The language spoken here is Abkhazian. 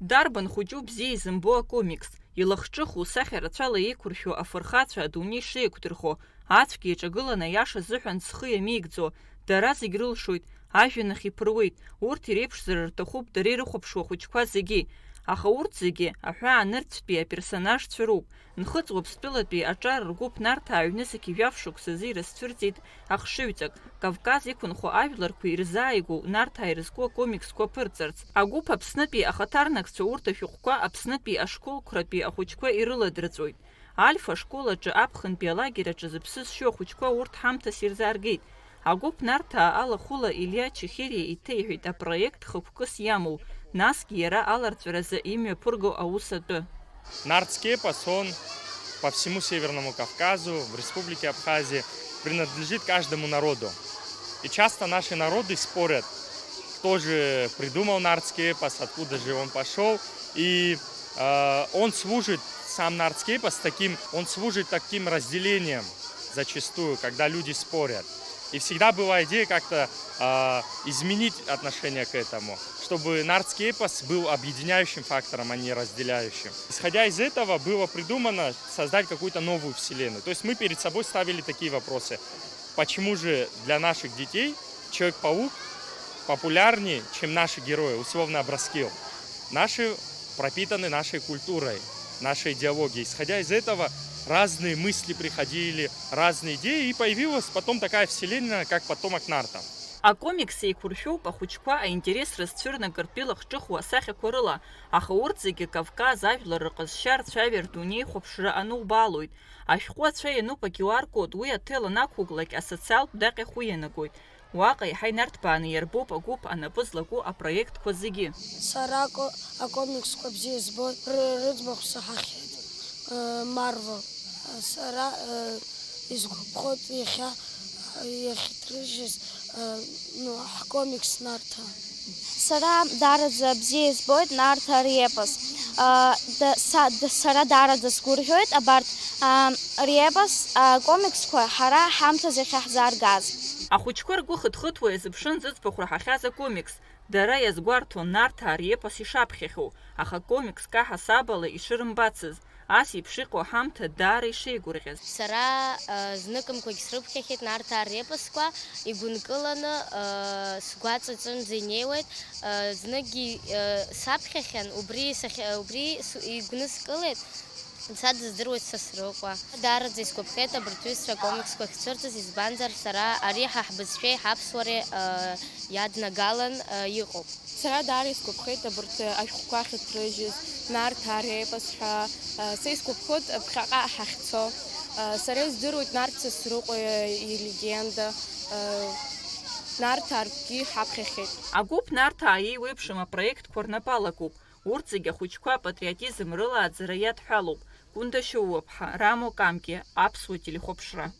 Дарбан хәыҷу бзиа изымбо акомикс, илахҿыху сахьарацәала еиқәыршәо афырхацәа адунеи шеиқәдырхо, ацәгьа иҿагыланы аиаша азыҳәан зхы иамеигӡо, дара зегь рылшоит, ажәҩанахь иԥыруеит, урҭ иреиԥшзар рҭахуп дара ирыхәаԥшуа ахәыҷқәа зегьы. Аха урҭ зегьы аҳәаанырцәтәи аперсонажцәа роуп. Нхыҵ Уаԥстәылатәи аҿар ргәыԥ Нарҭаа аҩнызқь ижәаф шықәсазы ирызцәырҵит ахшыҩҵак, Кавказ иқәынхо ажәларқәа ирзааигәоу Нарҭаа ирызку акомиксқәа ԥырҵарц. Агәыԥ Аԥснытәи ахаҭарнакцәа урҭ ашәҟәқәа Аԥснытәи ашколқәратәи ахәыҷқәа ирыладырҵоит. Альфа ашкол аҿы аԥхынтәи алагер аҿы зыԥсы зшьо ахәыҷқәа урҭ ҳамҭас ирзааргеит. Агәыԥ Нарҭаа алахәыла Илиа Чехериа иҭеиҳәеит апроект хықәкыс иамоу, насгьы иара аларҵәаразы имҩаԥырго аус атәы. Нартский эпос, он по всему Северному Кавказу, в Республике Абхазия, принадлежит каждому народу. И часто наши народы спорят, кто же придумал нартский эпос, откуда же он пошел. И он служит, сам нартский эпос, он служит таким разделением зачастую, когда люди спорят. И всегда была идея как-то изменить отношение к этому, чтобы нартский эпос был объединяющим фактором, а не разделяющим. Исходя из этого, было придумано создать какую-то новую вселенную. То есть мы перед собой ставили такие вопросы. Почему же для наших детей Человек-паук популярнее, чем наши герои, условно Абраскил? Наши пропитаны нашей культурой, нашей идеологией. Исходя из этого, разные мысли приходили, разные идеи, и появилась потом такая вселенная, как потомок Нарта. Акомикс еиқәыршәоуп ахәыҷқәа аинтерес рызцәырнагартә илахҿыхуа асахьақәа рыла, аха урҭ зегьы Кавказ ажәлар рҟазшьа рцәажәартә дунеихәаԥшра анубаалоит. Ашәҟәы ацәа иануп aqQR код, уи аҭел анақәуклак асоциалтә даҟьахә ианагоит. Уаҟа иаҳа инарҭбааны иарбоуп агәыԥ анапы злаку апроектқәа зегьы. Сара акомиксқәа бзиа збоит, рыӡбахә саҳахьеит. Марвел. Сара изгәаԥхоит иахьҭрыжьыз ҳкомикс Нарҭаа. Сара дараӡа бзиа избоит Нарҭаа репос. Сара дараӡа сгәырӷьоит абарҭ репос акомиксқәа ҳара ҳамҭас иахьаҳзааргаз. Ахәыҷқәа ргәы хыҭхыҭуа иазыԥшын зыӡбахә раҳахьаз акомикс. Дара иазгәарҭон Нарҭаа репос ишаԥхьахьоу, аха акомикс каҳасабала ишырымбацыз. Ас еиԥш иҟоу ҳамҭа даара ишеигәырӷьаз. Сара зныкымкәагь срыԥхьахьеит Нарҭаа репосқәа, игәынкыланы сгәаҵаҿынӡа инеиуеит. Зныкгьы саԥхьахьан, убри игәныскылеит. Садыздыруеит Сасрыҟәа. Дараӡа исгәаԥхеит абарҭ ҩызцәа акомиксқәа ахьцәырҵыз, избанзар сара ари ҳаҳбызшәеи ҳаԥсуареи иаднагалан иҟоуп. Сара даара исгәаԥхеит абарҭ ашәҟәқәа ахьыҭрыжьыз, Нарҭаа репос ҳәа. Са исгәаԥхоит ԥхьаҟа ҳахьцо. Сара издыруеит Нарҭ Сасрыҟәа илегенда. Нарҭаа ртәгьы ҳаԥхьахьеит. Агәыԥ Нарҭаа еиуеиԥшым апроектқәа рнапалакуп. Урҭ зегьы ахәыҷқәа апатриотизм рылааӡара иадҳәалоуп. Кәында Шьоуа-ԥҳа, Рамо Камки, Аԥсуа телехәаԥшра.